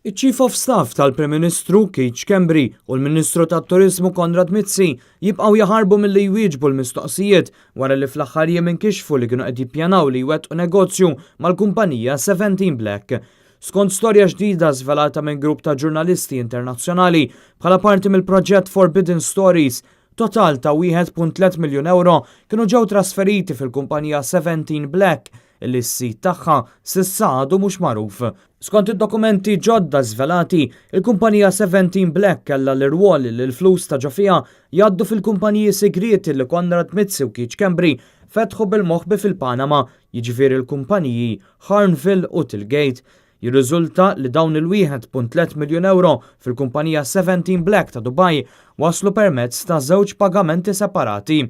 Iċ-Chief of Staff tal-Prim Ministru Schembri u l-Ministru tat-Turiżmu Konrad Mizzi jibqgħu jaħarbu milli jwieġbu l-mistoqsijiet wara li fl-aħħar jiem inkixfu li kienu qed jippjanaw li jwettqu negozju mal-kumpanija 17 Black. Skont storja ġdida żvelata minn grupp ta' ġurnalisti internazzjonali bħala parti mill-proġett Forbidden Stories, total ta' 1.3 miljun euro kienu ġew trasferiti fil-kumpanija 17 Black illi s-sit tagħha s'issa għadu mhux magħruf. Skont id-dokumenti ġodda żvelati, il-kumpanija 17 Black kellha l-irwol li l-flus ta' ġofija jgħaddu fil-kumpaniji segreti li Konrad Mizzi u Schembri fetħu bil-moħħbi fil-Panama, jiġifieri l-kumpaniji Harnville u Tilgate. Jirriżulta li dawn il-1.3 miljun euro fil-kumpanija 17 Black ta' Dubai waslu permezz ta' żewġ pagamenti separati.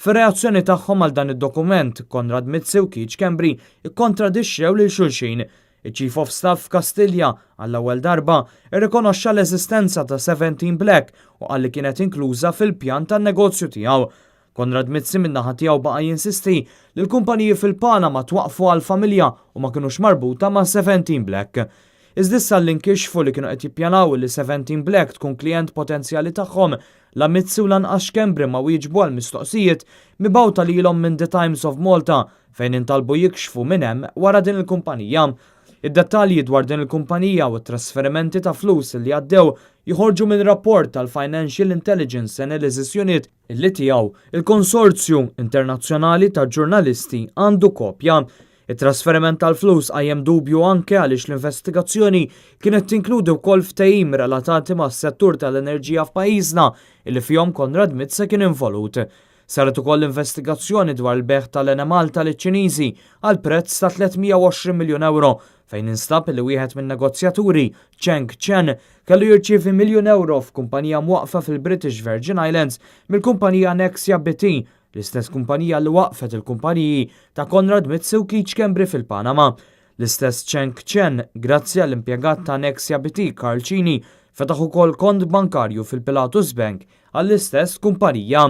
Fir-reazzjoni tagħhom għal dan id-dokument, Konrad Mizzi u Schembri ikkontradixxew lil xulxin. Il-Chief of Staff Kastilja għall-ewwel darba irrikonoxxa l-eżistenza ta' 17 Black u qal li kienet inkluża fil-pjan tan-negozju tiegħu. Konrad Mizzi min-naħa tiegħu baqa' jinsisti li l-kumpaniji fil-Panama twaqfu għall-familja u ma kinux marbuta ma' 17 Black. Iżdissa l-inkixfu li kienu qed jippjanaw li 17 Black tkun klijent potenzjali tagħhom, la Mizzi u lanqas Schembri ma wieġbu għall-mistoqsijiet mibgħuta lilhom minn The Times of Malta fejn intalbu jikxfu minn hemm wara din il-kumpanija. Id-dettalji dwar din il-kumpanija u t-trasferimenti ta' flus li għaddew jħorġu minn rapport tal-Financial Intelligence Analysis Unit illi tiegħu il-Konsorzju Internazzjonali ta' Ġurnalisti għandu kopja. Il-trasferiment tal-flus għajjem dubju anke għaliex l-investigazzjoni kienet tinkludi wkoll ftehim relatati mas-settur tal-enerġija f'pajjiżna illi fihom Konrad Mizzi kien involut. Saret ukoll investigazzjoni dwar il-beħ tal-enemal tal-Ċiniżi għal prezz ta' 320 miljun euro fejn instab li wieħed minn negozjaturi, Cheng Chen, kellu jirċievi miljun euro f'kumpanija mwaqfa fil-British Virgin Islands mill-kumpanija Nexia BT, l-istess kumpanija li waqfet il-kumpaniji ta' Konrad Mizzi u Schembri fil-Panama. L-istess Cheng Chen, grazzi għall-impjegat ta' Nexia BT Karl Cini, fetaħ ukoll kont bankarju fil-Pilatus Bank għall-istess kumpanija.